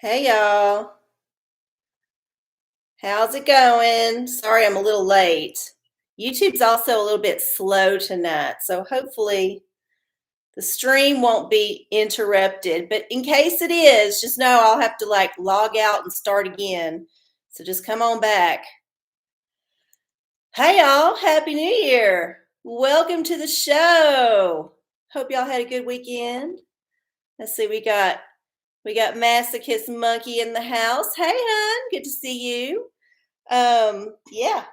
Hey y'all, how's it going? Sorry I'm a little late. YouTube's also a little bit slow tonight, so hopefully the stream won't be interrupted. But in case it is, just know I'll have to log out and start again. So just come on back. Hey y'all, Happy New Year. Welcome to the show. Hope y'all had a good weekend. Let's see, we got Masochist Monkey in the house. Hey hun, good to see you. Yeah.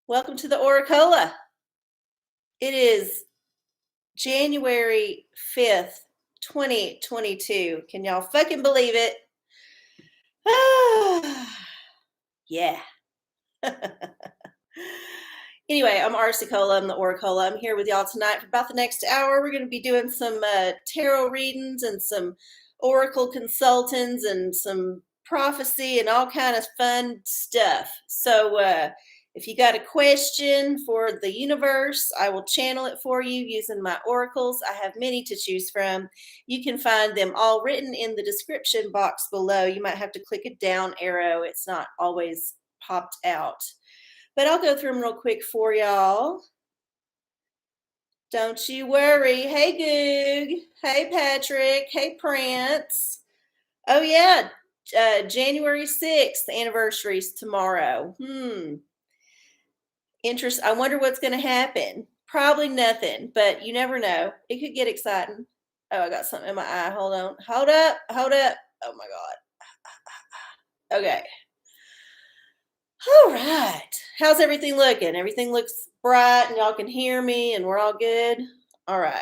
Welcome to the OraCola. It is January 5th, 2022. Can y'all fucking believe it? Yeah. Anyway, I'm Arcieoracola. I'm the OraCola. I'm here with y'all tonight for about the next hour. We're going to be doing some tarot readings and some oracle consultants and some prophecy and all kind of fun stuff. So if you got a question for the universe, I will channel it for you using my oracles. I have many to choose from. You can find them all written in the description box below. You might have to click a down arrow. It's not always popped out. But I'll go through them real quick for y'all. Don't you worry. Hey, Goog. Hey, Patrick. Hey, Prance. Oh, yeah. January 6th, anniversary's tomorrow. I wonder what's going to happen. Probably nothing, but you never know. It could get exciting. Oh, I got something in my eye. Hold on. Hold up. Hold up. Oh, my God. Okay. All right. How's everything looking? Everything looks bright and y'all can hear me and we're all good? All right.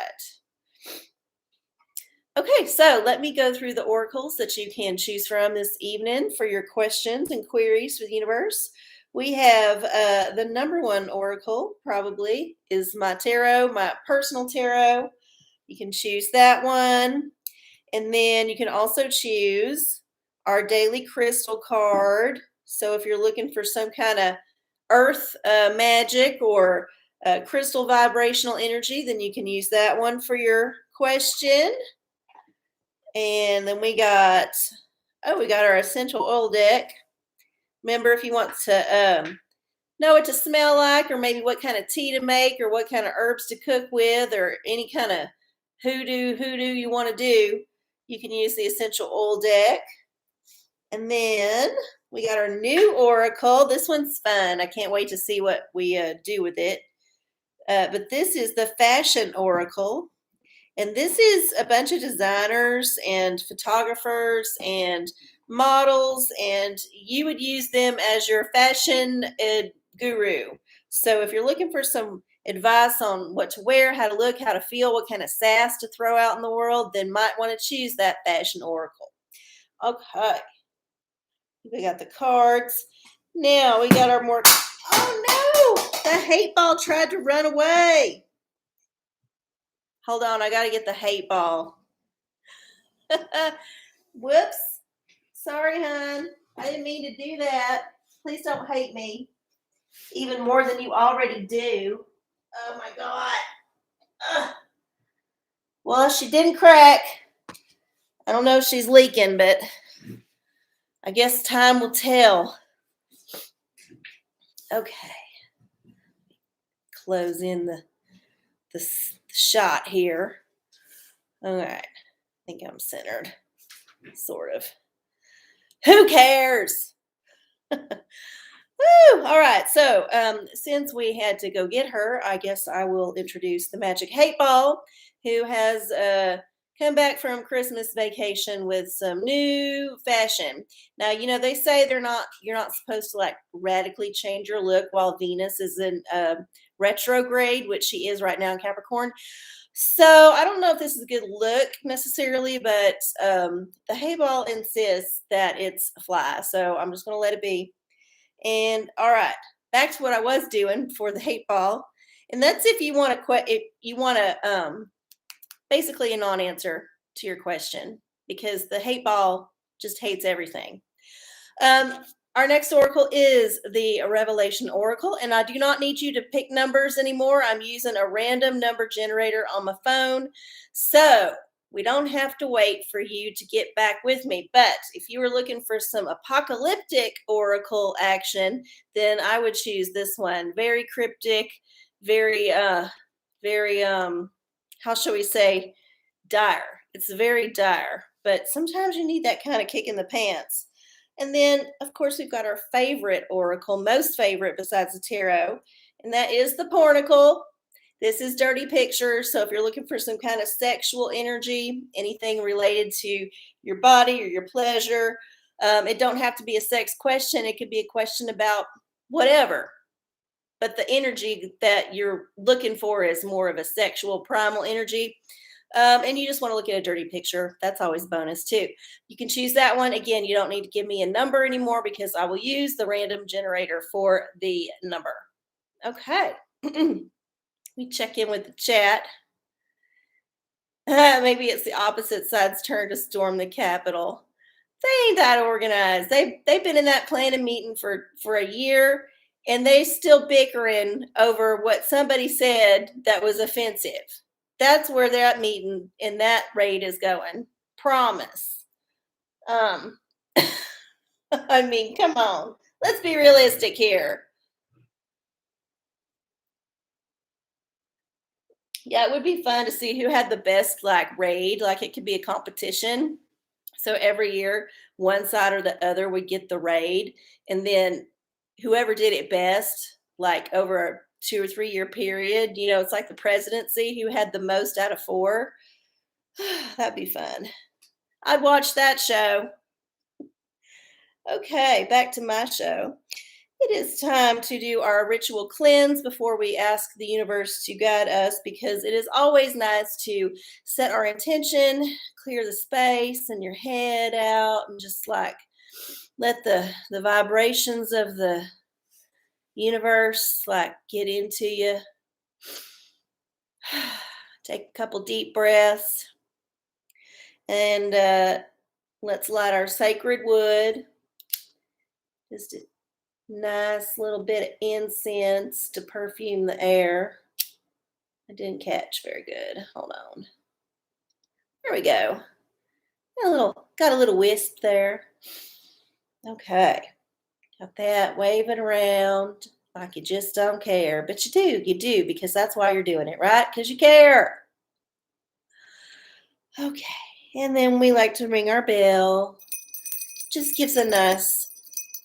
Okay, so let me go through the oracles that you can choose from this evening for your questions and queries with the universe. We have the number one oracle, probably, is my tarot, my personal tarot. You can choose that one. And then you can also choose our daily crystal card. So if you're looking for some kind of earth magic or crystal vibrational energy, then you can use that one for your question. And then we got our essential oil deck. Remember, if you want to know what to smell like, or maybe what kind of tea to make, or what kind of herbs to cook with, or any kind of hoodoo you want to do, you can use the essential oil deck. And then we got our new oracle. This one's fun. I can't wait to see what we do with it. But this is the fashion oracle. And this is a bunch of designers and photographers and models, and you would use them as your fashion guru. So if you're looking for some advice on what to wear, how to look, how to feel, what kind of sass to throw out in the world, then might want to choose that fashion oracle. Okay. We got the cards. Now we got our more. Oh no! The hate ball tried to run away. Hold on, I got to get the hate ball. Whoops. Sorry, hon. I didn't mean to do that. Please don't hate me even more than you already do. Oh my God. Ugh. Well, she didn't crack. I don't know if she's leaking, but I guess time will tell. Okay. Close in the shot here. All right. I think I'm centered. Sort of. Who cares? Woo! All right. So since we had to go get her, I guess I will introduce the Magic Hate Ball, who has come back from Christmas vacation with some new fashion. Now, you know, they say you're not supposed to radically change your look while Venus is in retrograde, which she is right now in Capricorn. So I don't know if this is a good look necessarily, but the hay ball insists that it's a fly. So I'm just going to let it be. And all right, back to what I was doing for the hate ball. And that's if you want to basically a non-answer to your question, because the hate ball just hates everything. Our next oracle is the Revelation Oracle, and I do not need you to pick numbers anymore. I'm using a random number generator on my phone. So We don't have to wait for you to get back with me. But if you were looking for some apocalyptic oracle action, then I would choose this one. Very cryptic, very very how shall we say, dire. It's very dire, but sometimes you need that kind of kick in the pants. And then, of course, we've got our favorite oracle, most favorite besides the tarot, and that is the pornacle. This is dirty pictures. So if you're looking for some kind of sexual energy, anything related to your body or your pleasure, it don't have to be a sex question. It could be a question about whatever. But the energy that you're looking for is more of a sexual primal energy. And you just want to look at a dirty picture. That's always bonus too. You can choose that one. Again, you don't need to give me a number anymore because I will use the random generator for the number. Okay. We check in with the chat. Maybe it's the opposite side's turn to storm the Capitol. They ain't that organized. They've been in that planning meeting for a year, and they still bickering over what somebody said that was offensive. That's where that meeting and that raid is going. Promise. I mean, come on. Let's be realistic here. Yeah, it would be fun to see who had the best like raid. Like it could be a competition. So every year, one side or the other would get the raid, and then whoever did it best, like over a 2 or 3 year period, it's like the presidency who had the most out of four. That'd be fun. I'd watch that show. Okay, back to my show. It is time to do our ritual cleanse before we ask the universe to guide us because it is always nice to set our intention, clear the space and your head out, and just like let the vibrations of the universe like get into you. Take a couple deep breaths and let's light our sacred wood. Just a nice little bit of incense to perfume the air. I didn't catch very good. Hold on. There we go. Got a little wisp there. Okay. Got that waving around like you just don't care. But you do, because that's why you're doing it, right? Because you care. Okay. And then we like to ring our bell. Just gives a nice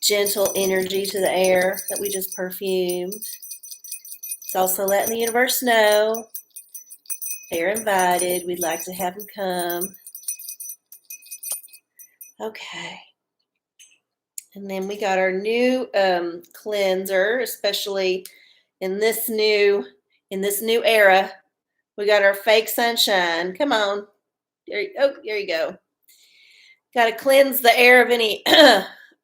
gentle energy to the air that we just perfumed. It's also letting the universe know they're invited. We'd like to have them come. Okay. And then we got our new cleanser, especially in this new era. We got our fake sunshine. Come on. There you go. Got to cleanse the air of any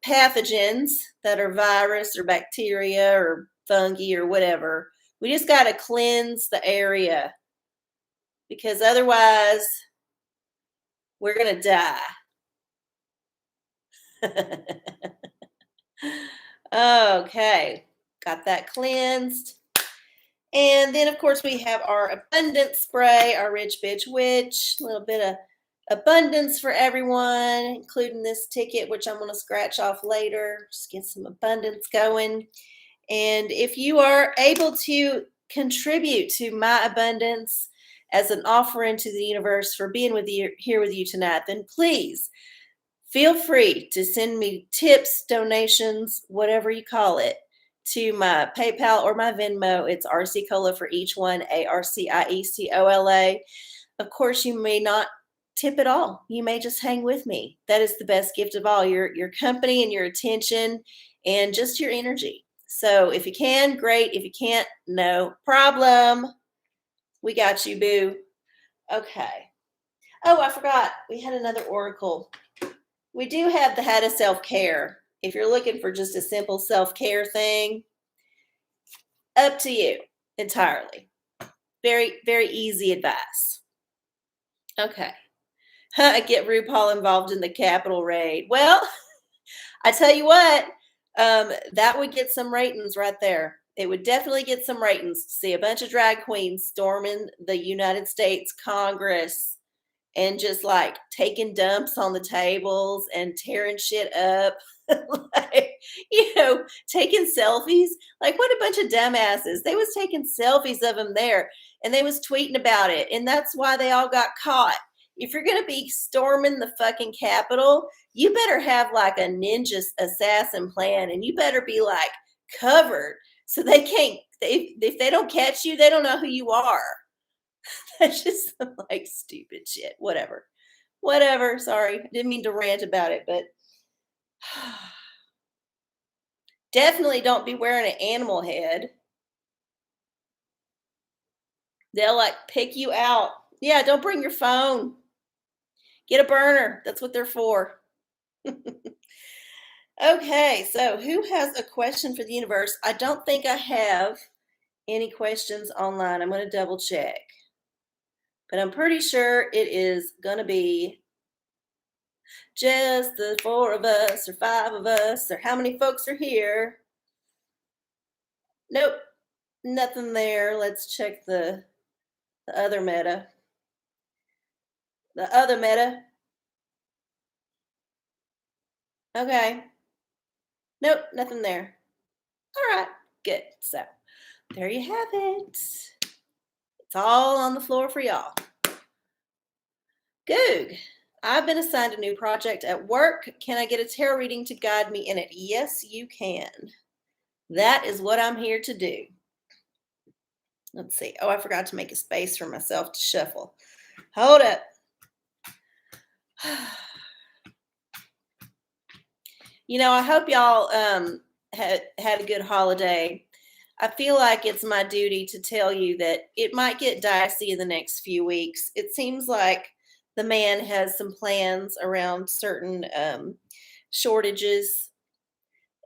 pathogens that are virus or bacteria or fungi or whatever. We just got to cleanse the area because otherwise we're going to die. Okay, got that cleansed. And then, of course, we have our abundance spray, our Rich Bitch Witch, a little bit of abundance for everyone, including this ticket, which I'm going to scratch off later. Just get some abundance going. And if you are able to contribute to my abundance as an offering to the universe for being here with you tonight, then please feel free to send me tips, donations, whatever you call it, to my PayPal or my Venmo. It's arcieocola for each one, ARCIECOLA. Of course, you may not tip at all. You may just hang with me. That is the best gift of all, your company and your attention and just your energy. So if you can, great. If you can't, no problem. We got you, boo. Okay. Oh, I forgot. We had another oracle. We do have the How to Self-Care. If you're looking for just a simple self-care thing, up to you entirely. Very, very easy advice. Okay. I get RuPaul involved in the Capitol raid. Well, I tell you what, that would get some ratings right there. It would definitely get some ratings to see a bunch of drag queens storming the United States Congress. and just like taking dumps on the tables and tearing shit up. Like, taking selfies. Like, what a bunch of dumbasses. They was taking selfies of them there, and they was tweeting about it, and that's why they all got caught. If you're gonna be storming the fucking Capitol, you better have like a ninja assassin plan, and you better be like covered so they can't. If they don't catch you, they don't know who you are. That's just some, like, stupid shit. Whatever. Whatever. Sorry. Didn't mean to rant about it, but definitely don't be wearing an animal head. They'll like pick you out. Yeah, don't bring your phone. Get a burner. That's what they're for. Okay, so who has a question for the universe? I don't think I have any questions online. I'm going to double check. But I'm pretty sure it is going to be just the 4 of us or 5 of us or how many folks are here. Nope, nothing there. Let's check the other meta. The other meta. Okay. Nope, nothing there. All right, good. So there you have it. It's all on the floor for y'all. Goog. I've been assigned a new project at work. Can I get a tarot reading to guide me in it? Yes, you can. That is what I'm here to do. Let's see. Oh, I forgot to make a space for myself to shuffle. Hold up. I hope y'all had a good holiday. I feel like it's my duty to tell you that it might get dicey in the next few weeks. It seems like the man has some plans around certain shortages.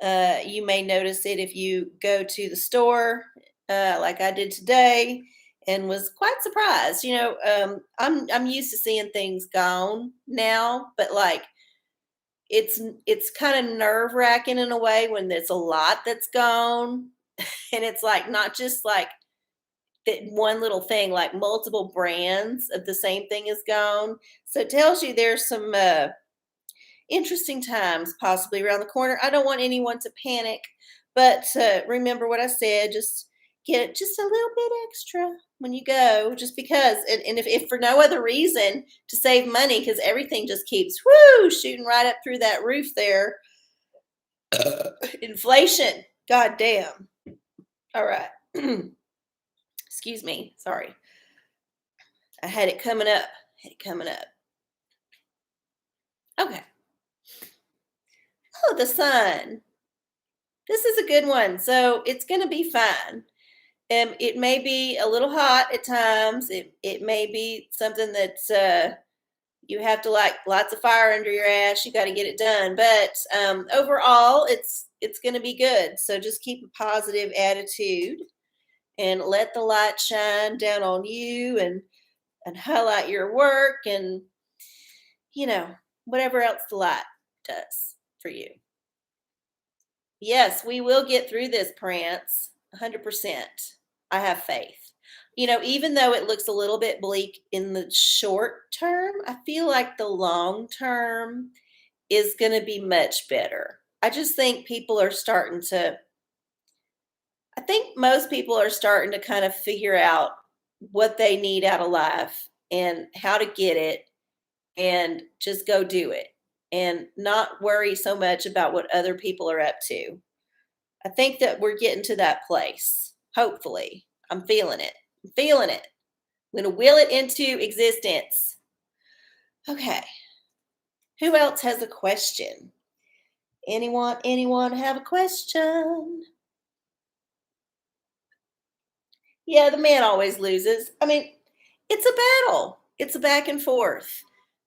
You may notice it if you go to the store, like I did today, and was quite surprised. I'm used to seeing things gone now, but like it's kind of nerve wracking in a way when there's a lot that's gone, and it's like not just like that one little thing, like multiple brands of the same thing is gone. So it tells you there's some interesting times possibly around the corner. I don't want anyone to panic, but remember what I said. Just get just a little bit extra when you go, just because. And if for no other reason, to save money, because everything just keeps shooting right up through that roof there. Inflation. God damn. All right. Excuse me. Sorry. I had it coming up. Okay. Oh, the sun. This is a good one. So it's going to be fine. It may be a little hot at times. It may be something that's you have to like lots of fire under your ass. You got to get it done. But overall, it's going to be good. So just keep a positive attitude and let the light shine down on you and highlight your work and whatever else the light does for you. Yes, we will get through this, Prance. 100%. I have faith. Even though it looks a little bit bleak in the short term, I feel like the long term is going to be much better. I just think I think most people are starting to kind of figure out what they need out of life and how to get it and just go do it and not worry so much about what other people are up to. I think that we're getting to that place. Hopefully. I'm feeling it. I'm going to will it into existence. Okay. Who else has a question? Anyone have a question? Yeah, the man always loses. I mean, it's a battle. It's a back and forth.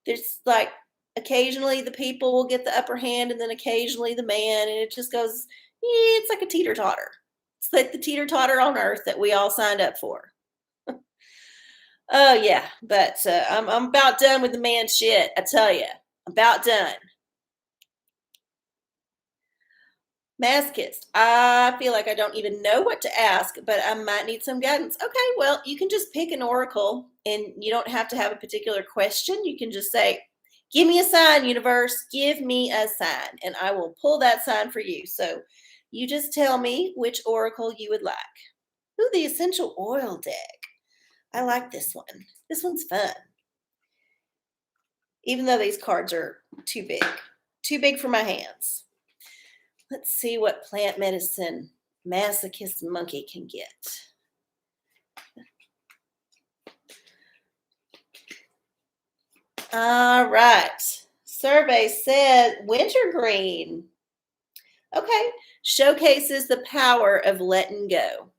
There's like occasionally the people will get the upper hand and then occasionally the man, and it just goes, it's like a teeter-totter. It's like the teeter-totter on earth that we all signed up for. Oh yeah, but I'm about done with the man shit. I tell you, about done. Masochist. I feel like I don't even know what to ask, but I might need some guidance. Okay, well, you can just pick an oracle and you don't have to have a particular question. You can just say, give me a sign, universe. Give me a sign, and I will pull that sign for you. So you just tell me which oracle you would like. Ooh, the essential oil deck. I like this one. This one's fun. Even though these cards are too big for my hands. Let's see what plant medicine masochist monkey can get. All right. Survey said wintergreen. Okay. Showcases the power of letting go.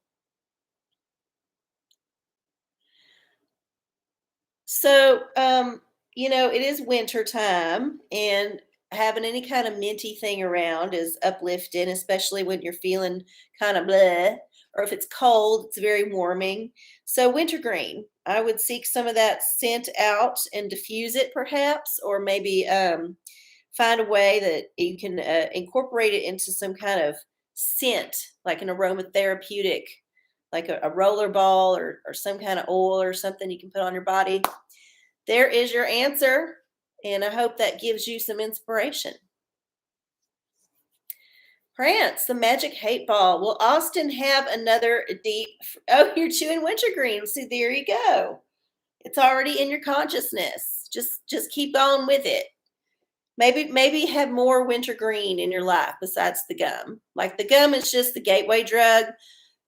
So, it is winter time, and having any kind of minty thing around is uplifting, especially when you're feeling kind of bleh, or if it's cold, it's very warming. So, wintergreen, I would seek some of that scent out and diffuse it, perhaps, or maybe find a way that you can incorporate it into some kind of scent, like an aromatherapeutic, like a roller ball or some kind of oil or something you can put on your body. There is your answer, and I hope that gives you some inspiration. France, the magic hate ball. Will Austin have another deep? Oh, you're chewing wintergreen. See, there you go. It's already in your consciousness. Just keep on with it. Maybe have more wintergreen in your life besides the gum. Like the gum is just the gateway drug,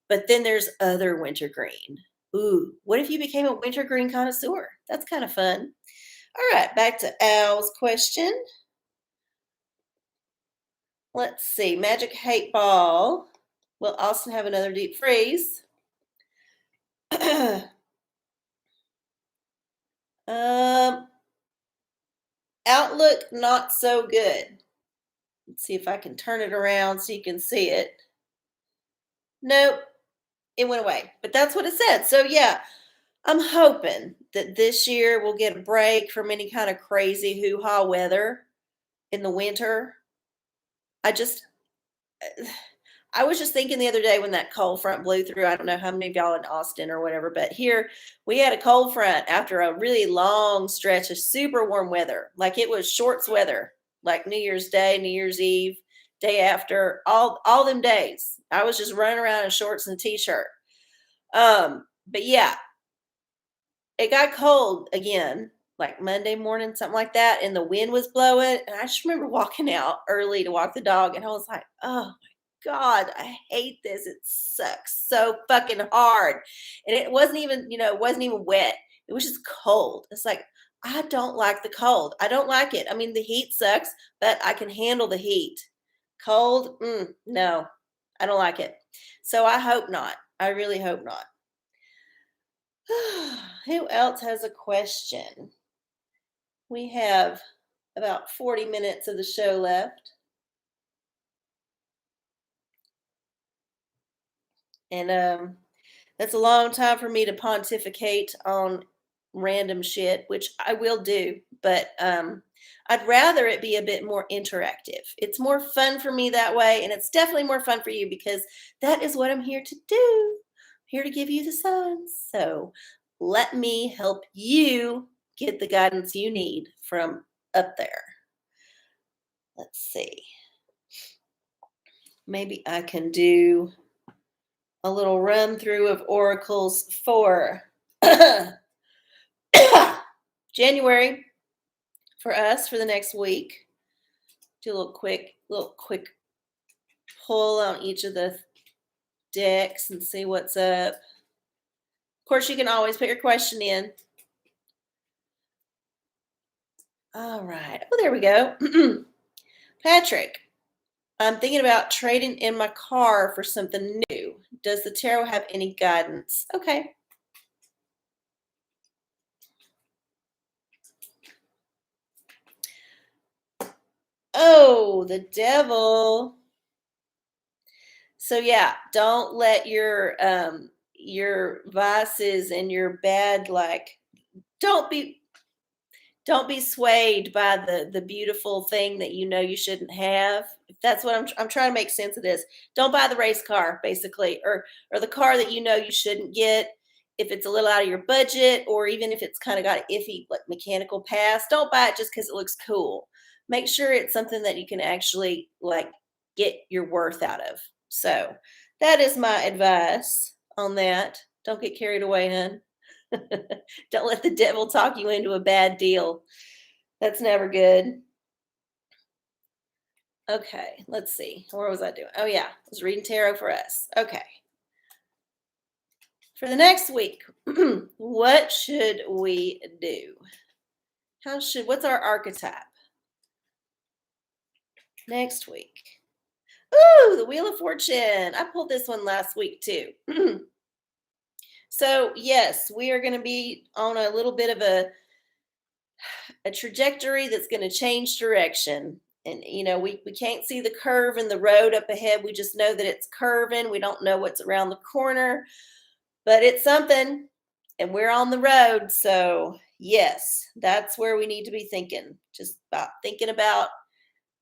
but then there's other wintergreen. Ooh, what if you became a wintergreen connoisseur? That's kind of fun. All right, back to Al's question. Let's see. Magic hate ball. Will Austin have another deep freeze? Outlook not so good. Let's see if I can turn it around so you can see it. Nope, it went away. But that's what it said. So yeah, I'm hoping that this year we'll get a break from any kind of crazy hoo-ha weather in the winter. I just I was just thinking the other day when that cold front blew through. I don't know how many of y'all in Austin or whatever, but here we had a cold front after a really long stretch of super warm weather. Like it was shorts weather, like New Year's Day, New Year's Eve, day after, all them days. I was just running around in shorts and a t-shirt. But yeah, it got cold again, like Monday morning, something like that, and the wind was blowing. And I just remember walking out early to walk the dog, and I was like, oh God, I hate this. It sucks so fucking hard. And it wasn't even, it wasn't even wet. It was just cold. It's like, I don't like the cold. I don't like it. I mean, the heat sucks, but I can handle the heat. Cold, no, I don't like it. So I hope not. I really hope not. Who else has a question? We have about 40 minutes of the show left. And that's a long time for me to pontificate on random shit, which I will do, but I'd rather it be a bit more interactive. It's more fun for me that way, and it's definitely more fun for you because that is what I'm here to do. I'm here to give you the signs. So let me help you get the guidance you need from up there. Let's see. Maybe I can do a little run through of oracles for January for us for the next week. Do a little quick pull on each of the decks and see what's up. Of course, you can always put your question in. All right. Oh, there we go. Patrick, I'm thinking about trading in my car for something new. Does the tarot have any guidance? Okay. Oh, the devil. So yeah, don't let your vices and your bad don't don't be swayed by the beautiful thing that you know you shouldn't have. If that's what I'm trying to make sense of this. Don't buy the race car, basically, or the car that you know you shouldn't get if it's a little out of your budget, or even if it's kind of got an iffy like mechanical past. Don't buy it just because it looks cool. Make sure it's something that you can actually like get your worth out of. So that is my advice on that. Don't get carried away, hun. Don't let the devil talk you into a bad deal. That's never good. Okay, let's see. What was I doing? Oh, yeah, I was reading tarot for us. Okay. For the next week, what should we do? What's our archetype next week? Ooh, the Wheel of Fortune. I pulled this one last week too. So, yes, we are going to be on a little bit of a trajectory that's going to change direction. And, we can't see the curve in the road up ahead. We just know that it's curving. We don't know what's around the corner, but it's something and we're on the road. So, yes, that's where we need to be thinking. Just about thinking about,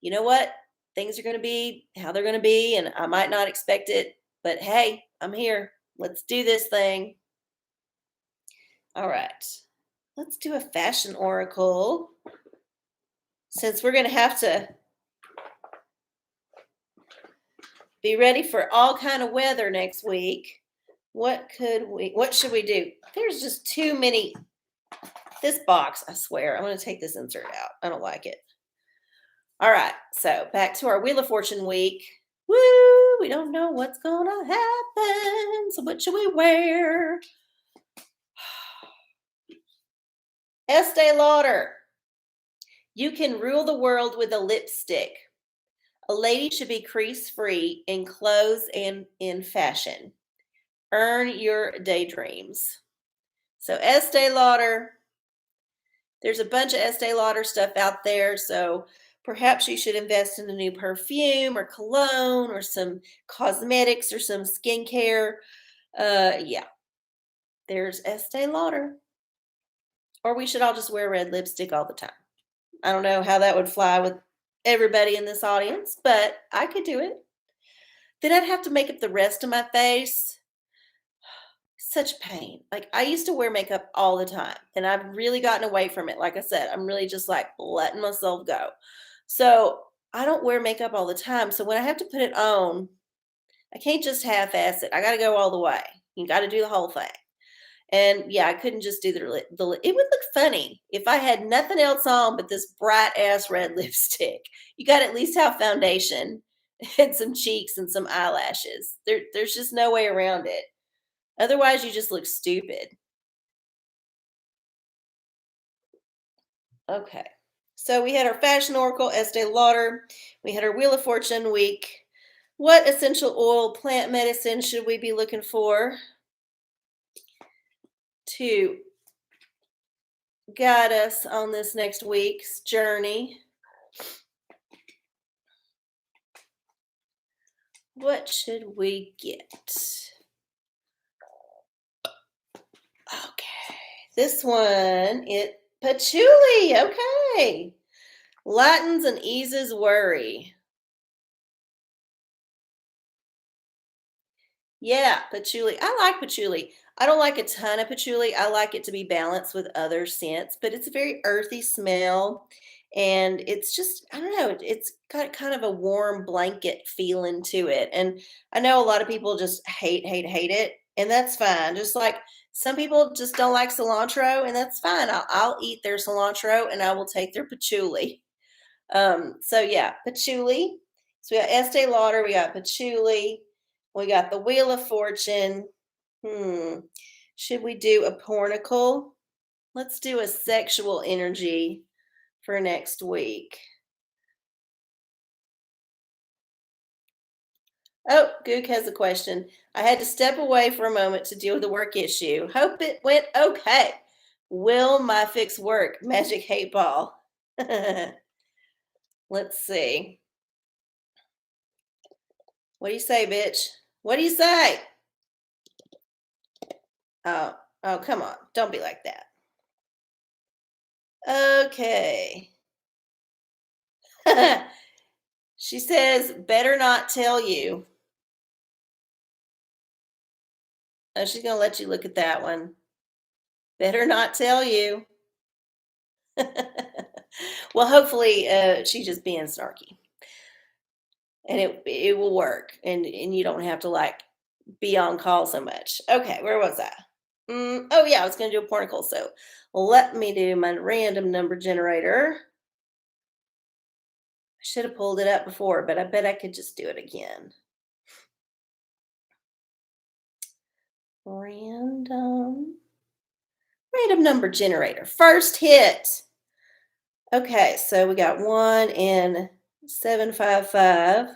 you know what? Things are going to be how they're going to be. And I might not expect it, but hey, I'm here. Let's do this thing. All right. Let's do a fashion oracle. Since we're going to have to be ready for all kind of weather next week, what should we do? There's just too many. This box, I swear, I'm going to take this insert out. I don't like it. All right, so back to our Wheel of Fortune week. Woo, we don't know what's going to happen. So what should we wear? Estee Lauder. You can rule the world with a lipstick. A lady should be crease-free in clothes and in fashion. Earn your daydreams. So Estee Lauder, there's a bunch of Estee Lauder stuff out there, so perhaps you should invest in a new perfume or cologne or some cosmetics or some skincare. Yeah, there's Estee Lauder. Or we should all just wear red lipstick all the time. I don't know how that would fly with everybody in this audience, but I could do it. Then I'd have to make up the rest of my face. Such pain. Like I used to wear makeup all the time and I've really gotten away from it. Like I said, I'm really just like letting myself go. So I don't wear makeup all the time. So when I have to put it on, I can't just half-ass it. I got to go all the way. You got to do the whole thing. And yeah, I couldn't just do it would look funny if I had nothing else on but this bright ass red lipstick. You got to at least have foundation and some cheeks and some eyelashes. There's just no way around it. Otherwise, you just look stupid. Okay. So we had our fashion oracle, Estee Lauder. We had our Wheel of Fortune week. What essential oil plant medicine should we be looking for to guide us on this next week's journey? What should we get? Okay. This one, patchouli. Okay. Lightens and eases worry. Yeah, patchouli. I like patchouli. I don't like a ton of patchouli. I like it to be balanced with other scents, but it's a very earthy smell. And it's just, I don't know, it's got kind of a warm blanket feeling to it. And I know a lot of people just hate it. And that's fine. Just like some people just don't like cilantro, and that's fine. I'll eat their cilantro and I will take their patchouli. So yeah, patchouli. So we got Estee Lauder, we got patchouli, we got the Wheel of Fortune. Should we do a pornicle? Let's do a sexual energy for next week. Oh, Gook has a question. I had to step away for a moment to deal with a work issue. Hope it went okay. Will my fix work? Magic hate ball. Let's see. What do you say, bitch? What do you say? Oh, come on. Don't be like that. Okay. She says, better not tell you. Oh, she's going to let you look at that one. Better not tell you. Well, hopefully, she's just being snarky, and it will work, and you don't have to like be on call so much. Okay, where was I? Oh yeah, I was going to do a porticle. So let me do my random number generator. I should have pulled it up before, but I bet I could just do it again. Random number generator. First hit. Okay, so we got 1 and 755.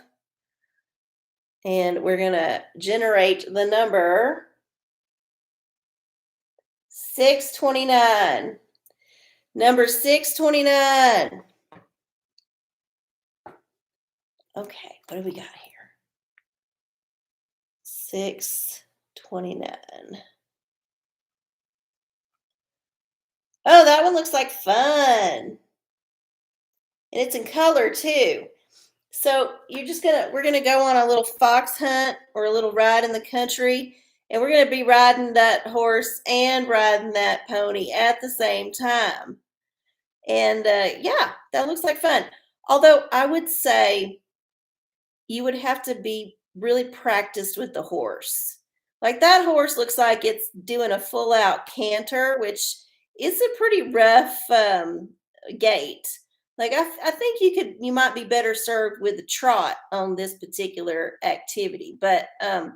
And we're going to generate the number 629. Number 629. Okay, what do we got here? 629. Oh, that one looks like fun. And it's in color too. So we're gonna go on a little fox hunt or a little ride in the country, and we're gonna be riding that horse and riding that pony at the same time. And yeah, that looks like fun. Although I would say you would have to be really practiced with the horse. Like that horse looks like it's doing a full out canter, which is a pretty rough gait. Like I think you might be better served with a trot on this particular activity. But I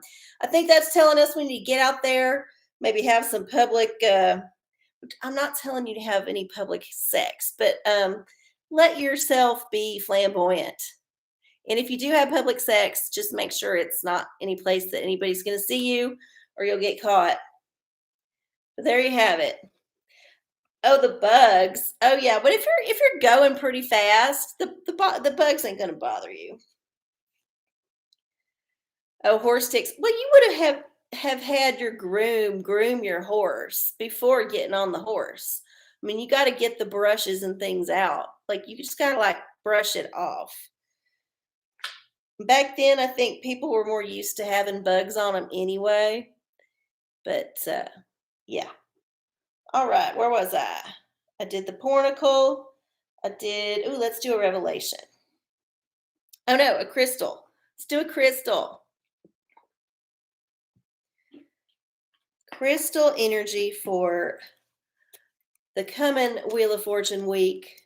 think that's telling us we need to get out there, maybe have some public. I'm not telling you to have any public sex, but let yourself be flamboyant. And if you do have public sex, just make sure it's not any place that anybody's going to see you or you'll get caught. But there you have it. Oh, the bugs. Oh yeah, but if you're going pretty fast, the bugs ain't going to bother you. Oh, horse ticks. Well, you would have had your groom your horse before getting on the horse. I mean, you got to get the brushes and things out. Like you just got to like brush it off. Back then, I think people were more used to having bugs on them anyway. But yeah. All right, where was I? I did the porticle. Let's do a revelation. Oh no, a crystal. Let's do a crystal. Crystal energy for the coming Wheel of Fortune week.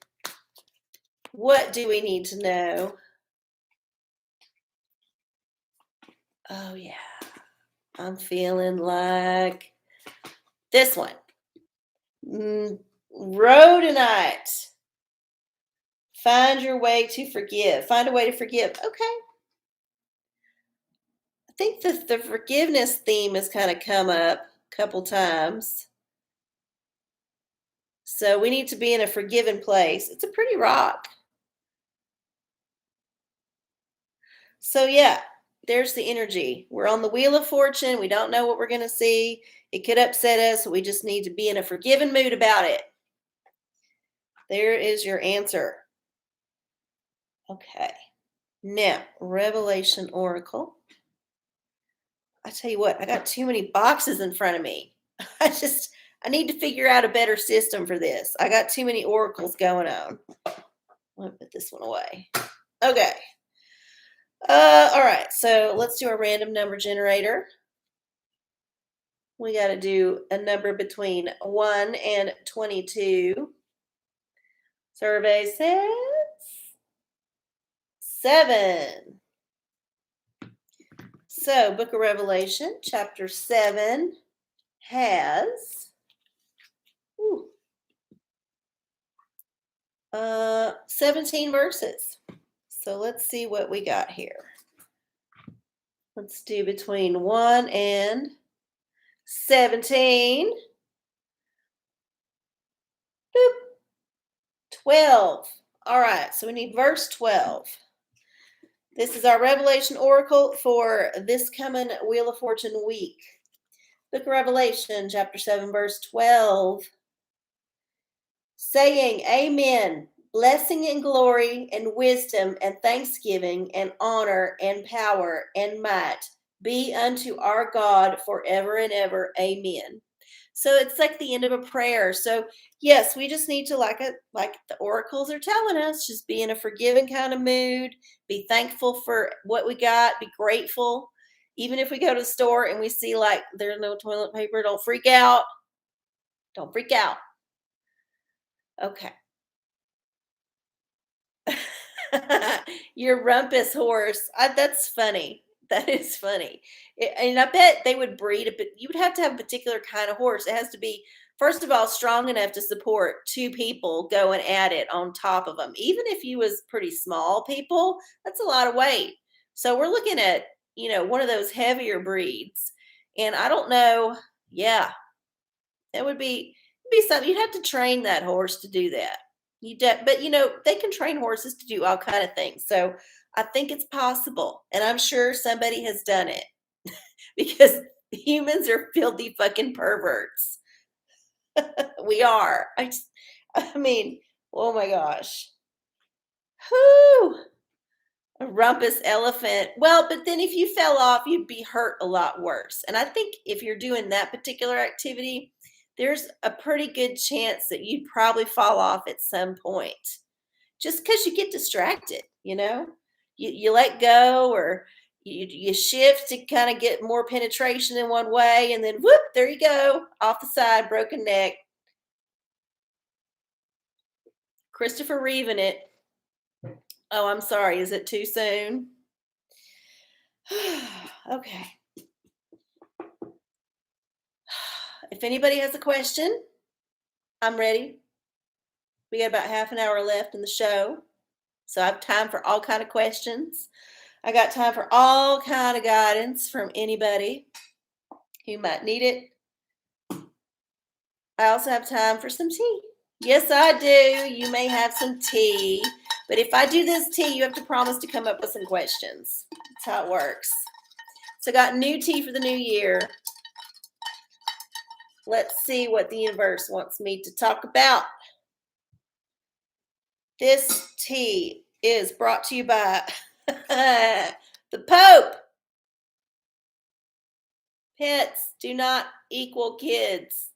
What do we need to know? Oh yeah. I'm feeling like this one. Rhodonite. Find your way to forgive. Find a way to forgive. Okay. I think the forgiveness theme has kind of come up a couple times. So we need to be in a forgiven place. It's a pretty rock. So yeah, there's the energy. We're on the Wheel of Fortune. We don't know what we're going to see. It could upset us. We just need to be in a forgiven mood about it. There is your answer. Okay. Now, Revelation Oracle. I tell you what, I got too many boxes in front of me. I need to figure out a better system for this. I got too many oracles going on. I'll put this one away. Okay. All right, so let's do a random number generator. We got to do a number between 1 and 22. Survey says 7. So, Book of Revelation, chapter 7 has 17 verses. So let's see what we got here. Let's do between 1 and 17. Boop. 12. All right, so we need verse 12. This is our Revelation Oracle for this coming Wheel of Fortune week. Book of Revelation, chapter 7, verse 12 saying, Amen. Blessing and glory and wisdom and thanksgiving and honor and power and might be unto our God forever and ever. Amen. So it's like the end of a prayer. So yes, we just need to like the oracles are telling us, just be in a forgiving kind of mood, be thankful for what we got, be grateful. Even if we go to the store and we see like there's no toilet paper, don't freak out. Don't freak out. Okay. Your rumpus horse. That's funny. That is funny. And I bet they would breed a bit. You would have to have a particular kind of horse. It has to be, first of all, strong enough to support two people going at it on top of them. Even if you was pretty small people, that's a lot of weight. So we're looking at, one of those heavier breeds. And I don't know. Yeah, it would be something. You'd have to train that horse to do that. But they can train horses to do all kind of things. So I think it's possible, and I'm sure somebody has done it because humans are filthy fucking perverts. We are. I mean, oh my gosh. Whoo! A rumpus elephant. Well, but then if you fell off, you'd be hurt a lot worse. And I think if you're doing that particular activity, there's a pretty good chance that you'd probably fall off at some point just because you get distracted, you let go or you shift to kind of get more penetration in one way and then whoop, there you go, off the side, broken neck. Christopher Reeve in it. Oh, I'm sorry. Is it too soon? Okay. If anybody has a question, I'm ready. We got about half an hour left in the show, so I have time for all kind of questions. I got time for all kind of guidance from anybody who might need it. I also have time for some tea. Yes, I do. You may have some tea, but if I do this tea, you have to promise to come up with some questions. That's how it works. So I got new tea for the new year. Let's see what the universe wants me to talk about. This tea is brought to you by the Pope. Pets do not equal kids.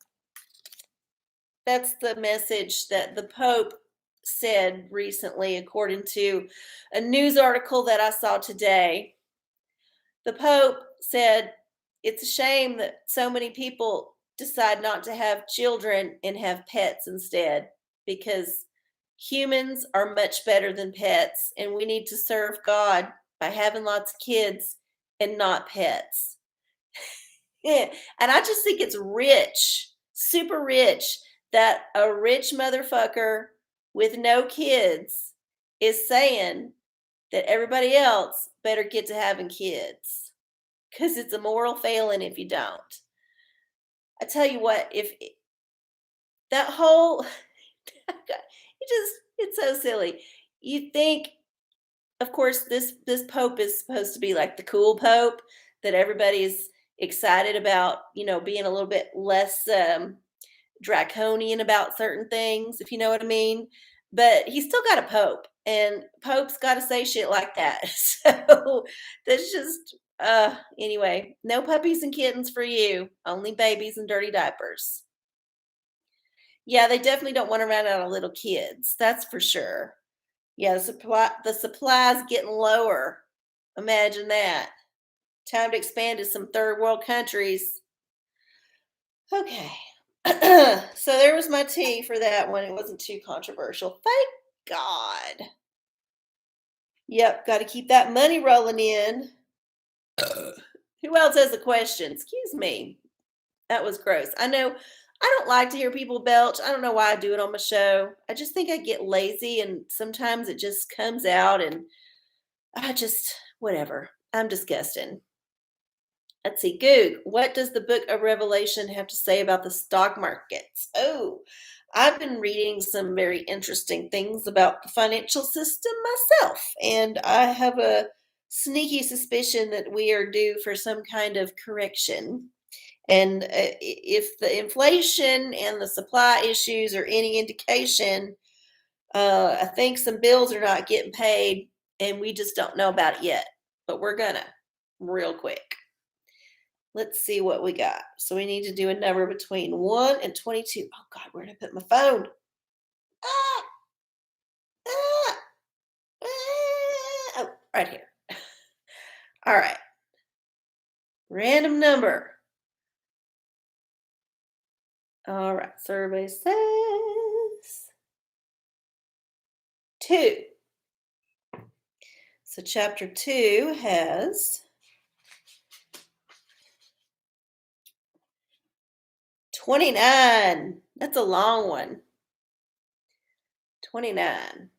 That's the message that the Pope said recently, according to a news article that I saw today. The Pope said it's a shame that so many people decide not to have children and have pets instead, because humans are much better than pets, and we need to serve God by having lots of kids and not pets. Yeah. And I just think it's rich, super rich, that a rich motherfucker with no kids is saying that everybody else better get to having kids, because it's a moral failing if you don't. I tell you what, if that whole it's so silly. You think, of course, this pope is supposed to be like the cool pope that everybody's excited about, being a little bit less draconian about certain things, if you know what I mean. But he's still got a pope, and popes got to say shit like that. So that's just anyway, no puppies and kittens for you, only babies and dirty diapers. Yeah, they definitely don't want to run out of little kids, that's for sure. Yeah, the supply's getting lower. Imagine that. Time to expand to some third world countries. Okay. So there was my tea for that one. It wasn't too controversial. Thank God. Yep, got to keep that money rolling in. Who else has a question? Excuse me. That was gross. I know I don't like to hear people belch. I don't know why I do it on my show. I just think I get lazy and sometimes it just comes out and whatever. I'm disgusting. Let's see. Goog, what does the book of Revelation have to say about the stock markets? Oh, I've been reading some very interesting things about the financial system myself, and I have a sneaky suspicion that we are due for some kind of correction. And if the inflation and the supply issues are any indication, I think some bills are not getting paid, and we just don't know about it yet. But we're gonna real quick. Let's see what we got. So we need to do a number between 1 and 22. Oh God, where did I put my phone? Ah, ah, oh, right here. All right. Random number. All right. Survey says 2. So chapter 2 has 29. That's a long one. 29.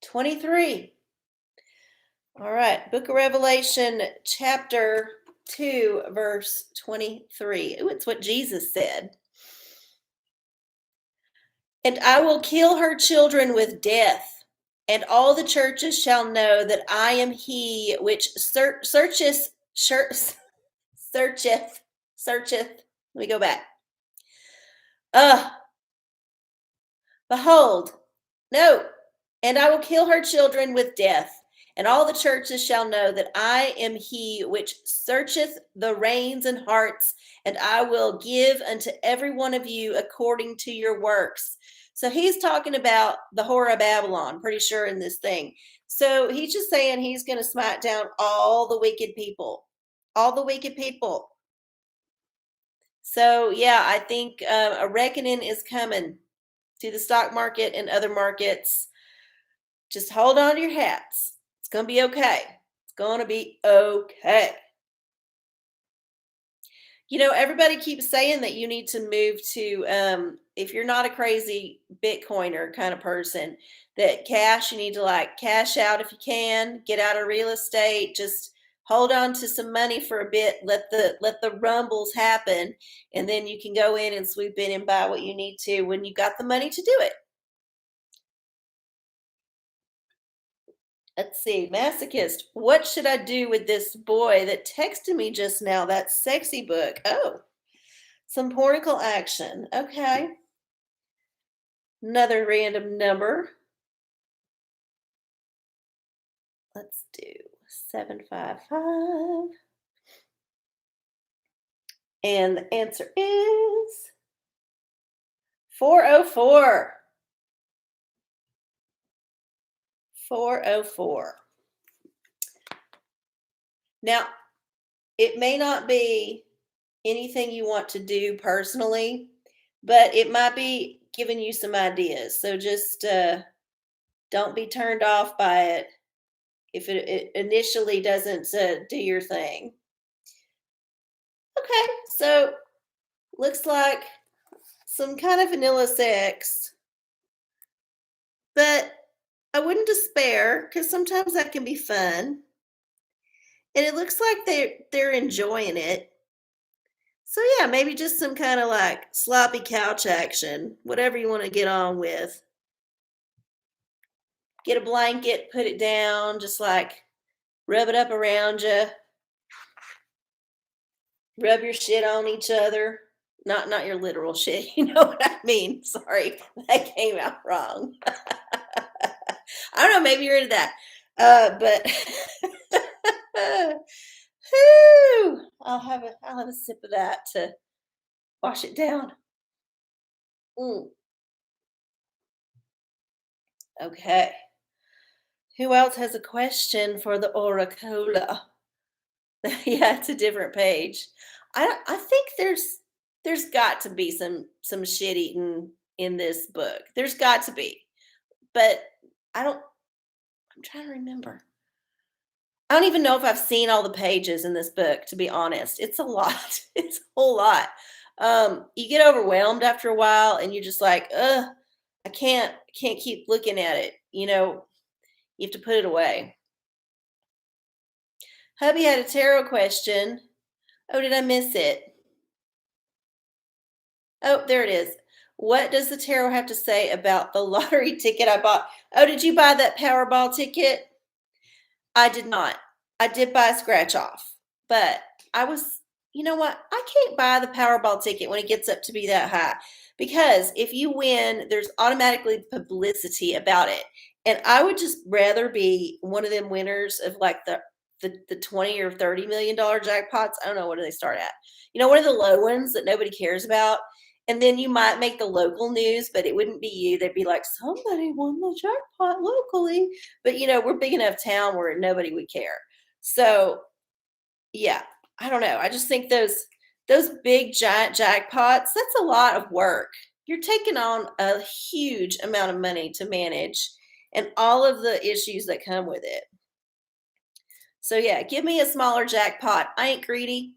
23. All right. Book of Revelation, chapter 2, verse 23. Ooh, it's what Jesus said. And I will kill her children with death, and all the churches shall know that I am he which searcheth. Let me go back. Behold, no, and I will kill her children with death, and all the churches shall know that I am he which searcheth the reins and hearts, and I will give unto every one of you according to your works. So he's talking about the whore of Babylon, pretty sure in this thing. So he's just saying he's going to smite down all the wicked people, all the wicked people. So yeah, I think a reckoning is coming to the stock market and other markets. Just hold on to your hats. It's going to be okay. It's going to be okay. You know, everybody keeps saying that you need to move to, if you're not a crazy Bitcoiner kind of person, that cash, you need to like cash out if you can, get out of real estate, just hold on to some money for a bit, let the rumbles happen, and then you can go in and swoop in and buy what you need to when you got the money to do it. Let's see, masochist. What should I do with this boy that texted me just now? That sexy book. Oh, some pornical action. Okay. Another random number. Let's do 755. And the answer is 404. 404. Now, it may not be anything you want to do personally, but it might be giving you some ideas. So just don't be turned off by it if it initially doesn't do your thing. Okay, so looks like some kind of vanilla sex, but I wouldn't despair because sometimes that can be fun. And it looks like they're enjoying it. So yeah, maybe just some kind of like sloppy couch action, whatever you want to get on with. Get a blanket, put it down, just like rub it up around you. Rub your shit on each other. Not your literal shit, you know what I mean? Sorry, that came out wrong. I don't know, maybe you're into that. But whew, I'll have a sip of that to wash it down. Mm, okay. Who else has a question for the OraCola? Yeah, it's a different page. I think there's got to be some shit eating in this book. There's got to be. But I don't I'm trying to remember. I don't even know if I've seen all the pages in this book, to be honest. It's a lot. It's a whole lot. You get overwhelmed after a while and you're just like, I can't keep looking at it. You know, you have to put it away. Hubby had a tarot question. Oh, did I miss it? Oh, there it is. What does the tarot have to say about the lottery ticket I bought? Oh, did you buy that Powerball ticket? I did not. I did buy a scratch off, but I was, you know what? I can't buy the Powerball ticket when it gets up to be that high because if you win, there's automatically publicity about it. And I would just rather be one of them winners of like the 20 or $30 million jackpots. I don't know, what do they start at? One of the low ones that nobody cares about. And then you might make the local news, but it wouldn't be you. They'd be like, somebody won the jackpot locally. But we're big enough town where nobody would care. So yeah, I don't know. I just think those big giant jackpots, that's a lot of work. You're taking on a huge amount of money to manage and all of the issues that come with it. So yeah, give me a smaller jackpot. I ain't greedy.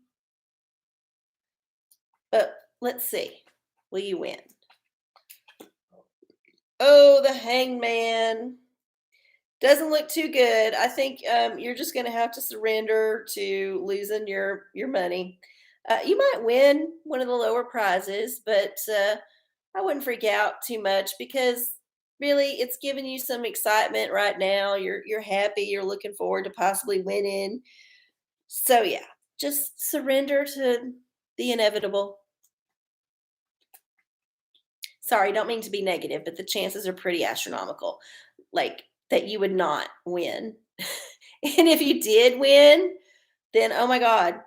But let's see. Will you win? Oh, the hangman. Doesn't look too good. I think you're just going to have to surrender to losing your money. You might win one of the lower prizes, but I wouldn't freak out too much because really it's giving you some excitement right now. You're happy. You're looking forward to possibly winning. So yeah, just surrender to the inevitable. Sorry, don't mean to be negative, but the chances are pretty astronomical. Like that you would not win. And if you did win, then oh my God,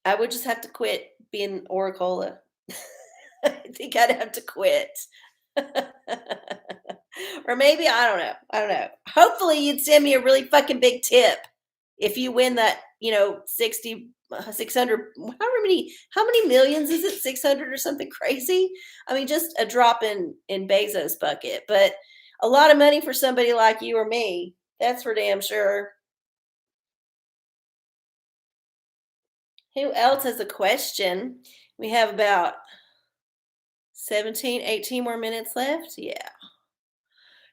I would just have to quit being OraCola. I think I'd have to quit. Or maybe I don't know. I don't know. Hopefully you'd send me a really fucking big tip if you win that, 60 600 how many millions is it? 600 or something crazy? I mean just a drop in Bezos bucket, but a lot of money for somebody like you or me. That's for damn sure. Who else has a question? We have about 17, 18 more minutes left. Yeah.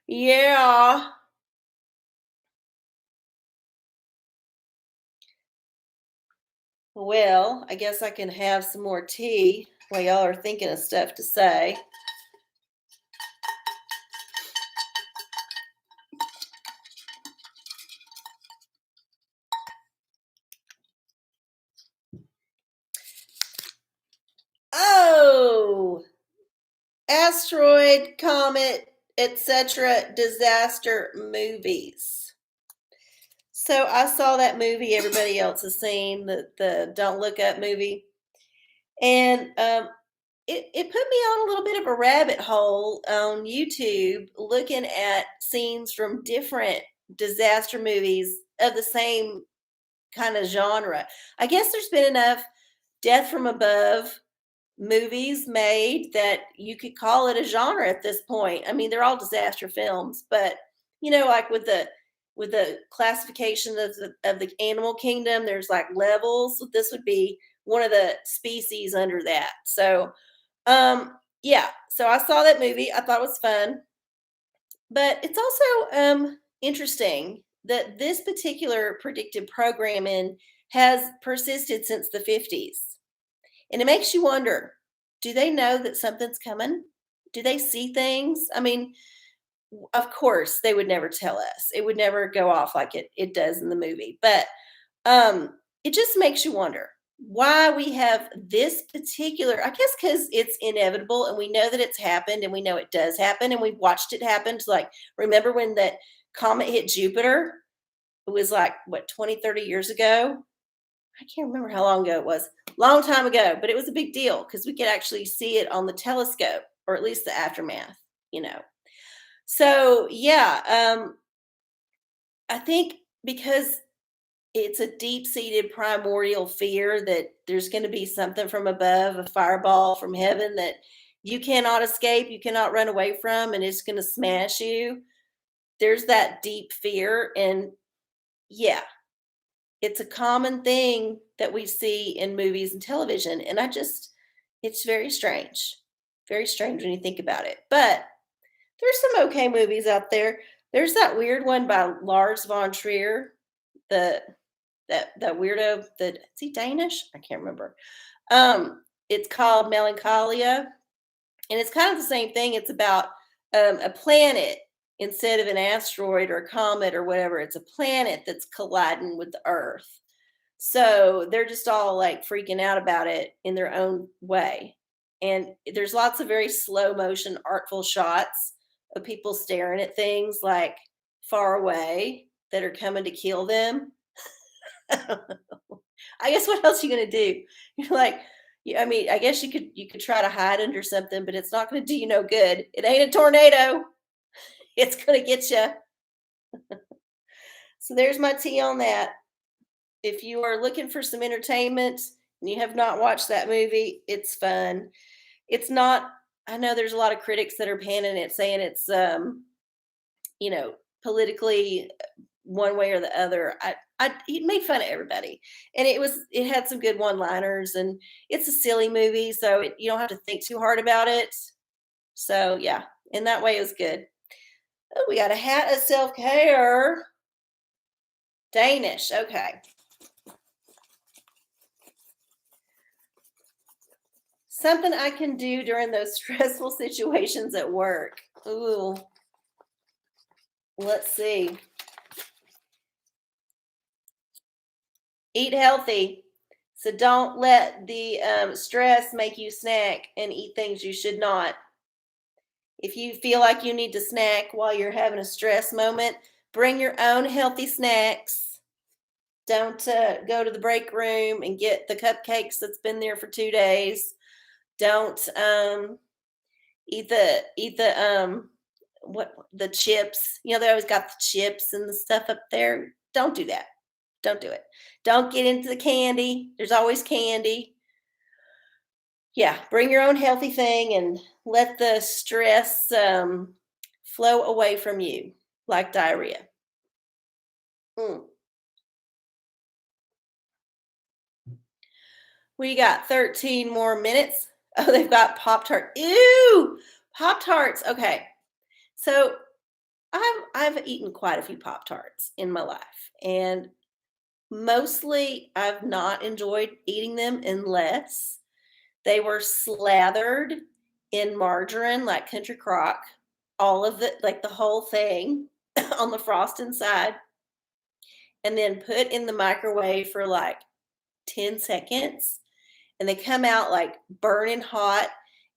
Yeah. Well, I guess I can have some more tea while y'all are thinking of stuff to say. Oh, asteroid, comet, etc. disaster movies. So I saw that movie everybody else has seen, the Don't Look Up movie. And it put me on a little bit of a rabbit hole on YouTube looking at scenes from different disaster movies of the same kind of genre. I guess there's been enough death from above movies made that you could call it a genre at this point. I mean, they're all disaster films, but like with the classification of the animal kingdom, there's like levels. This would be one of the species under that. So, yeah. So I saw that movie. I thought it was fun, but it's also interesting that this particular predictive programming has persisted since the 50s. And it makes you wonder, do they know that something's coming? Do they see things? I mean, of course, they would never tell us. It would never go off like it does in the movie. But it just makes you wonder why we have this particular, I guess because it's inevitable and we know that it's happened and we know it does happen and we've watched it happen. To like, remember when that comet hit Jupiter? It was like, what, 20, 30 years ago? I can't remember how long ago it was. Long time ago, but it was a big deal because we could actually see it on the telescope, or at least the aftermath. So yeah, I think because it's a deep-seated primordial fear that there's going to be something from above, a fireball from heaven that you cannot escape, you cannot run away from, and it's going to smash you. There's that deep fear, and yeah, it's a common thing that we see in movies and television, and it's very strange when you think about it. But there's some okay movies out there. There's that weird one by Lars von Trier, the that weirdo. That is he Danish? I can't remember. It's called Melancholia, and it's kind of the same thing. It's about a planet instead of an asteroid or a comet or whatever. It's a planet that's colliding with the Earth. So they're just all like freaking out about it in their own way. And there's lots of very slow motion, artful shots of people staring at things like far away that are coming to kill them. I guess what else are you gonna do? You're like, yeah, I mean, I guess you could try to hide under something, but it's not gonna do you no good. It ain't a tornado. It's gonna get you. So there's my tea on that. If you are looking for some entertainment and you have not watched that movie, it's fun. It's not. I know there's a lot of critics that are panning it, saying it's you know, politically one way or the other. It made fun of everybody, and it had some good one-liners, and it's a silly movie, so you don't have to think too hard about it. So yeah, in that way, it was good. Oh, we got a hat of self-care. Danish. Okay. Something I can do during those stressful situations at work. Ooh, let's see. Eat healthy. So don't let the stress make you snack and eat things you should not. If you feel like you need to snack while you're having a stress moment, bring your own healthy snacks. Don't go to the break room and get the cupcakes that's been there for 2 days. Don't eat the what the chips. You know, they always got the chips and the stuff up there. Don't do that. Don't do it. Don't get into the candy. There's always candy. Yeah, bring your own healthy thing and let the stress flow away from you like diarrhea. Mm. We got 13 more minutes. Oh, they've got Pop Tart. Ew, Pop Tarts. Okay, so I've eaten quite a few Pop Tarts in my life, and mostly I've not enjoyed eating them unless they were slathered in margarine, like Country Crock, all of it, like the whole thing on the frost inside, and then put in the microwave for like 10 seconds. And they come out like burning hot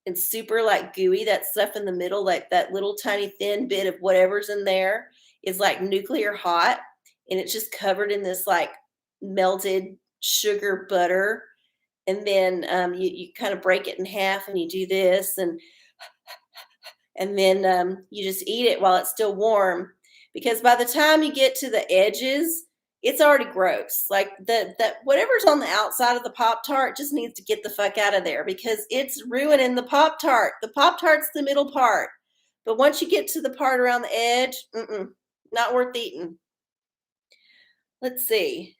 and super like gooey. That stuff in the middle, like that little tiny thin bit of whatever's in there is like nuclear hot. And it's just covered in this like melted sugar butter. And then you kind of break it in half and you do this and then you just eat it while it's still warm, because by the time you get to the edges, it's already gross. Like that whatever's on the outside of the Pop Tart just needs to get the fuck out of there, because it's ruining the Pop Tart. The Pop Tart's the middle part, but once you get to the part around the edge, not worth eating. Let's see.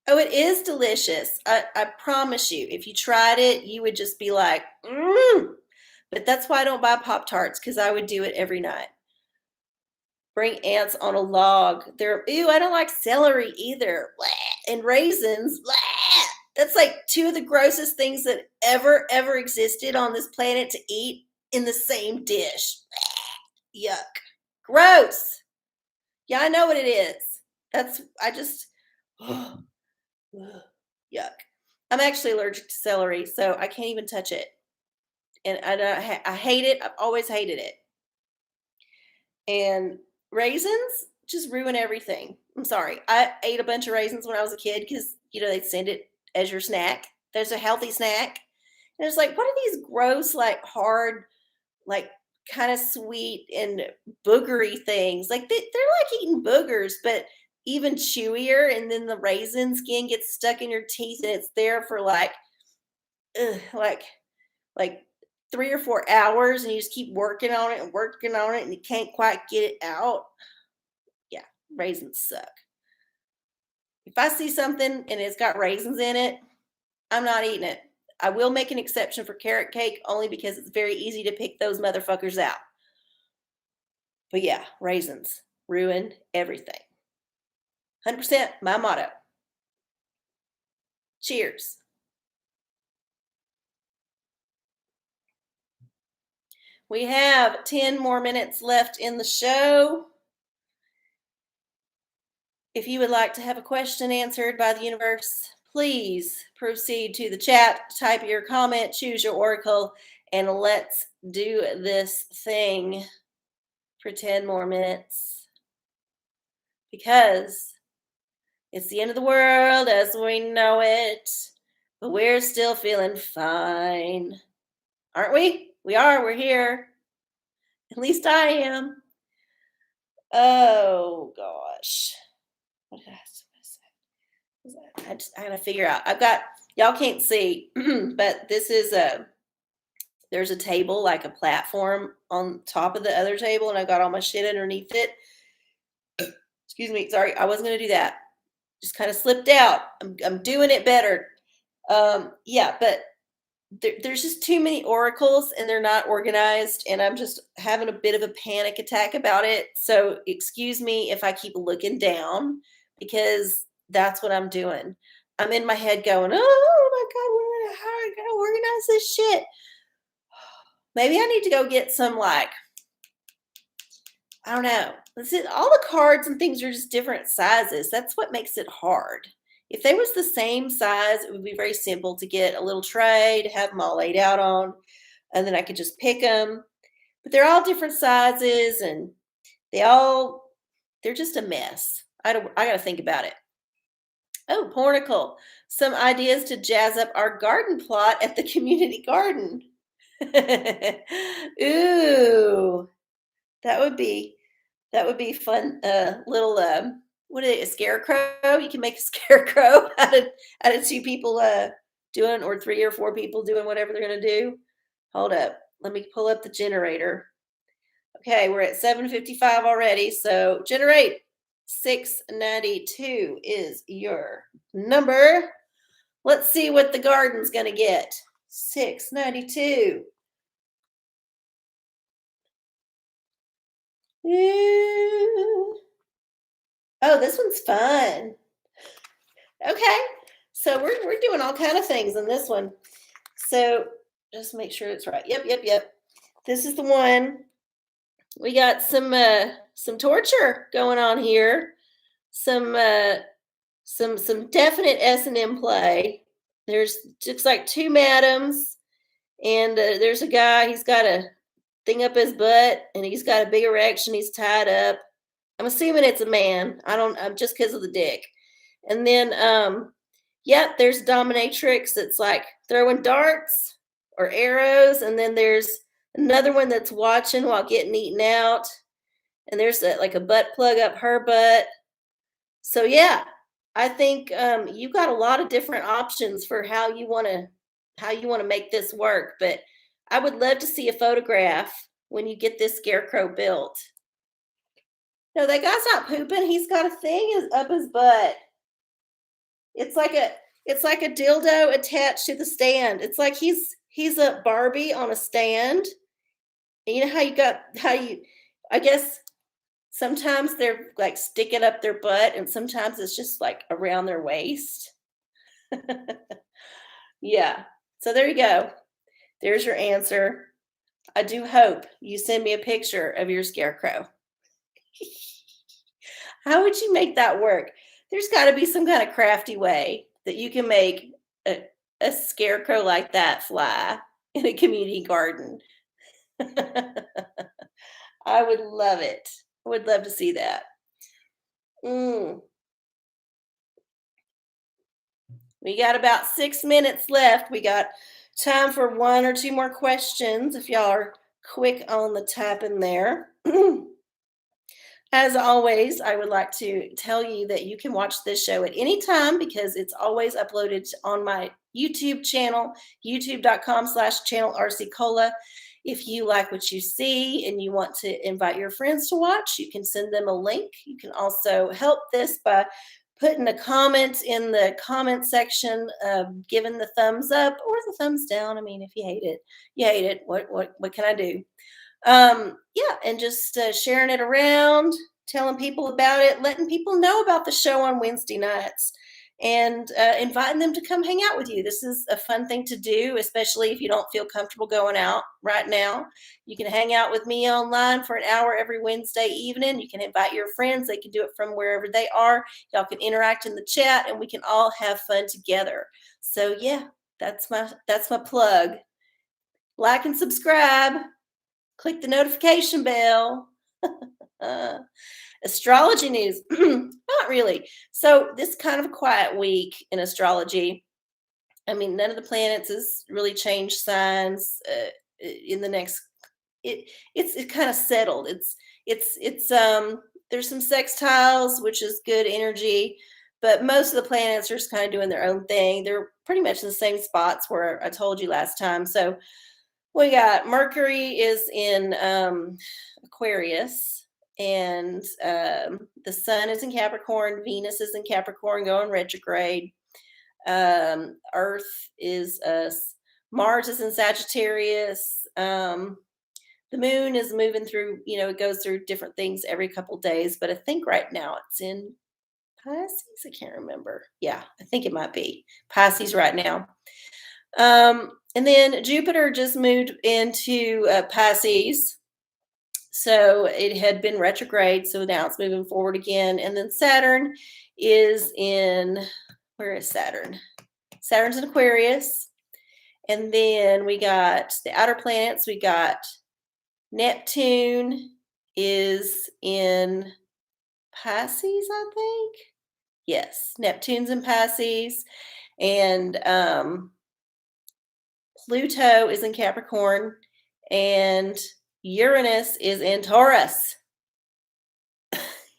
Oh, it is delicious. I promise you, if you tried it, you would just be like, mm. But that's why I don't buy Pop Tarts, because I would do it every night. Bring ants on a log. They're ew. I don't like celery either. Blah. And raisins. Blah. That's like two of the grossest things that ever existed on this planet to eat in the same dish. Blah. Yuck. Gross. Yeah, I know what it is. That's I just yuck. I'm actually allergic to celery, so I can't even touch it. And I hate it. I've always hated it. And raisins just ruin everything. I'm sorry. I ate a bunch of raisins when I was a kid because, they'd send it as your snack. There's a healthy snack. And it's like, what are these gross, like hard, like kind of sweet and boogery things? Like they're like eating boogers, but even chewier. And then the raisin skin gets stuck in your teeth and it's there for ugh, like 3 or 4 hours, and you just keep working on it and working on it and you can't quite get it out. Yeah, raisins suck. If I see something and it's got raisins in it, I'm not eating it. I will make an exception for carrot cake only because it's very easy to pick those motherfuckers out. But yeah, raisins ruin everything. 100% my motto. Cheers. We have 10 more minutes left in the show. If you would like to have a question answered by the universe, please proceed to the chat, type your comment, choose your oracle, and let's do this thing for 10 more minutes. Because it's the end of the world as we know it, but we're still feeling fine. Aren't we? We are. We're here. At least I am. Oh, gosh. What did I say? I gotta figure out. Y'all can't see, but this is there's a table, like a platform on top of the other table, and I got all my shit underneath it. Excuse me. Sorry, I wasn't gonna do that. Just kind of slipped out. I'm doing it better. Yeah, but there's just too many oracles and they're not organized, and I'm just having a bit of a panic attack about it. So excuse me if I keep looking down, because that's what I'm doing. I'm in my head going, oh my God, how are I going to organize this shit? Maybe I need to go get some, like, I don't know. All the cards and things are just different sizes. That's what makes it hard. If they was the same size, it would be very simple to get a little tray to have them all laid out on, and then I could just pick them. But they're all different sizes, and they're just a mess. I got to think about it. Oh, Pornicle. Some ideas to jazz up our garden plot at the community garden. Ooh, that would be fun. Little what is it, a scarecrow? You can make a scarecrow out of two people doing, or 3 or 4 people doing whatever they're gonna do. Hold up. Let me pull up the generator. Okay, we're at 7:55 already. So generate 692 is your number. Let's see what the garden's gonna get. 692. Ooh. Oh, this one's fun. Okay, so we're doing all kind of things in this one. So just make sure it's right. Yep. This is the one. We got some torture going on here. Some definite S&M play. There's looks like 2 madams, and there's a guy. He's got a thing up his butt, and he's got a big erection. He's tied up. I'm assuming it's a man. I'm just because of the dick. And then, yep, there's dominatrix that's like throwing darts or arrows. And then there's another one that's watching while getting eaten out. And there's like a butt plug up her butt. So yeah, I think you've got a lot of different options for how you want to make this work. But I would love to see a photograph when you get this scarecrow built. No, that guy's not pooping. He's got a thing up his butt. It's like a dildo attached to the stand. It's like he's a Barbie on a stand. And you know I guess sometimes they're like sticking up their butt, and sometimes it's just like around their waist. Yeah. So there you go. There's your answer. I do hope you send me a picture of your scarecrow. How would you make that work? There's got to be some kind of crafty way that you can make a scarecrow like that fly in a community garden. I would love it. I would love to see that. We got about 6 minutes left. We got time for 1 or 2 more questions if y'all are quick on the tapping there. As always, I would like to tell you that you can watch this show at any time because it's always uploaded on my YouTube channel, youtube.com/channel arcieoracola. If you like what you see and you want to invite your friends to watch, you can send them a link. You can also help this by putting a comment in the comment section, giving the thumbs up or the thumbs down. I mean, if you hate it, you hate it. What can I do? Yeah, and just sharing it around, telling people about it, letting people know about the show on Wednesday nights. and inviting them to come hang out with you. This is a fun thing to do, especially if you don't feel comfortable going out right now. You can hang out with me online for an hour every Wednesday evening. You can invite your friends. They can do it from wherever they are. Y'all can interact in the chat and we can all have fun together. So yeah, that's my plug. Like and subscribe. Click the notification bell. Astrology news. Not really. So this kind of a quiet week in astrology. I mean, none of the planets has really changed signs in the next. It's kind of settled. It's there's some sextiles, which is good energy, but most of the planets are just kind of doing their own thing. They're pretty much in the same spots where I told you last time. So we got Mercury is in Aquarius, and the Sun is in Capricorn. Venus is in Capricorn, going retrograde. Earth is Mars is in Sagittarius. The Moon is moving through. It goes through different things every couple days, but I think right now it's in Pisces. I can't remember. Yeah, I think it might be Pisces right now. And then Jupiter just moved into Pisces. So it had been retrograde. So now it's moving forward again. And then Saturn is in, where is Saturn? Saturn's in Aquarius. And then we got the outer planets. We got Neptune is in Pisces, I think. Yes, Neptune's in Pisces. And Pluto is in Capricorn, and Uranus is in Taurus.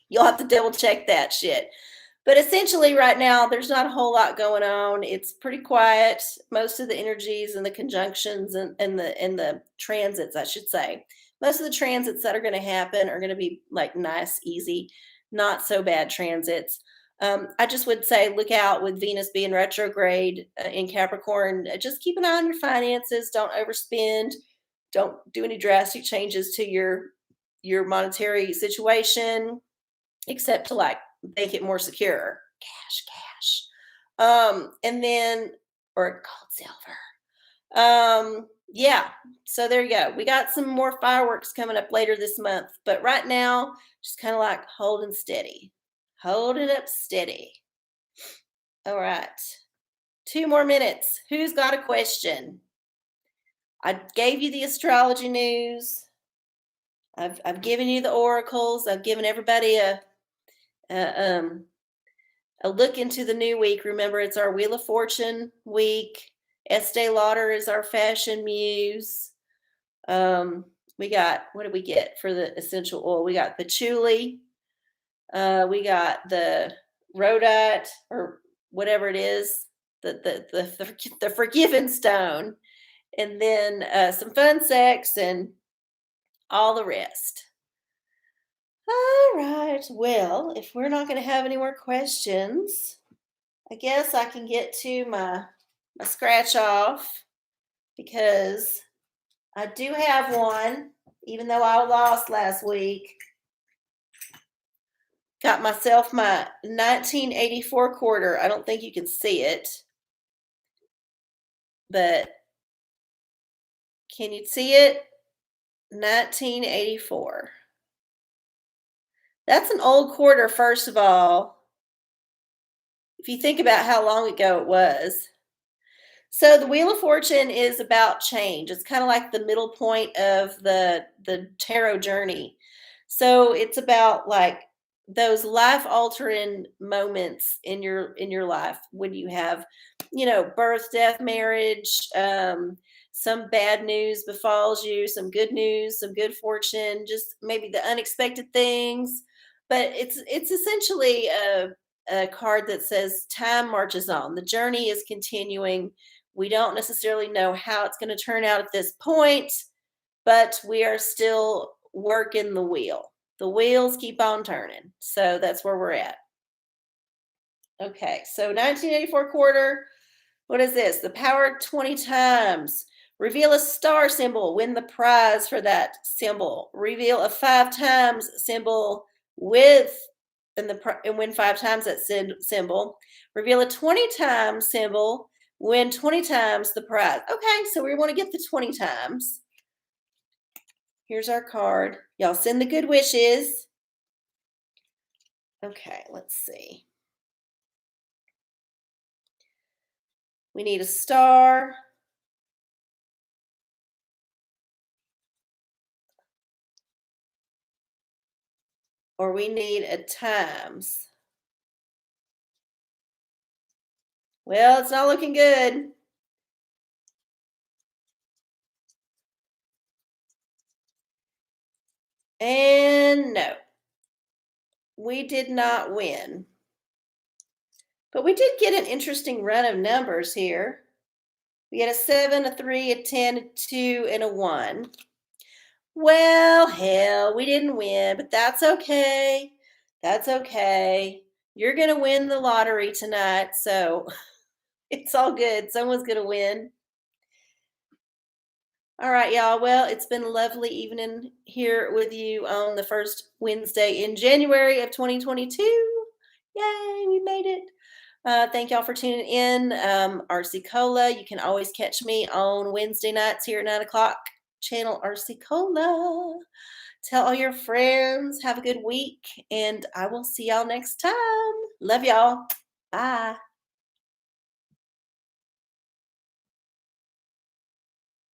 You'll have to double check that shit. But essentially, right now, there's not a whole lot going on. It's pretty quiet. Most of the energies and the conjunctions and the transits, I should say, most of the transits that are going to happen are going to be like nice, easy, not so bad transits. I just would say look out with Venus being retrograde in Capricorn. Just keep an eye on your finances. Don't overspend. Don't do any drastic changes to your monetary situation, except to like make it more secure. Cash. And then or gold, silver. Yeah. So there you go. We got some more fireworks coming up later this month, but right now, just kind of like holding steady. Hold it up steady. All right. 2 more minutes. Who's got a question? I gave you the astrology news. I've given you the oracles. I've given everybody a look into the new week. Remember, it's our Wheel of Fortune week. Estee Lauder is our fashion muse. We got, what did we get for the essential oil? We got patchouli. We got the rhodite or whatever it is, the forgiven stone, and then some fun sex and all the rest. All right. Well, if we're not going to have any more questions, I guess I can get to my scratch off, because I do have one, even though I lost last week. Got myself my 1984 quarter. I don't think you can see it, but can you see it? 1984. That's an old quarter, first of all, if you think about how long ago it was. So the Wheel of Fortune is about change. It's kind of like the middle point of the tarot journey. So it's about like those life altering moments in your life when you have, birth, death, marriage, some bad news befalls you, some good news, some good fortune, just maybe the unexpected things. But it's essentially a card that says time marches on. The journey is continuing. We don't necessarily know how it's going to turn out at this point, but we are still working the wheel. The wheels keep on turning. So that's where we're at. Okay, so 1984 quarter. What is this? The power 20 times. Reveal a star symbol. Win the prize for that symbol. Reveal a 5 times symbol with and win 5 times that symbol. Reveal a 20 times symbol, win 20 times the prize. Okay, so we want to get the 20 times. Here's our card. Y'all send the good wishes. Okay, let's see. We need a star. Or we need a times. Well, it's not looking good. And no, we did not win. But we did get an interesting run of numbers here. We had a 7, a 3, a 10, a 2, and a 1. Well, hell, we didn't win, but that's okay. That's okay. You're going to win the lottery tonight, so it's all good. Someone's going to win. All right, y'all. Well, it's been a lovely evening here with you on the first Wednesday in January of 2022. Yay, we made it. Thank y'all for tuning in. arcieoracola. You can always catch me on Wednesday nights here at 9 o'clock. Channel arcieoracola. Tell all your friends. Have a good week. And I will see y'all next time. Love y'all. Bye.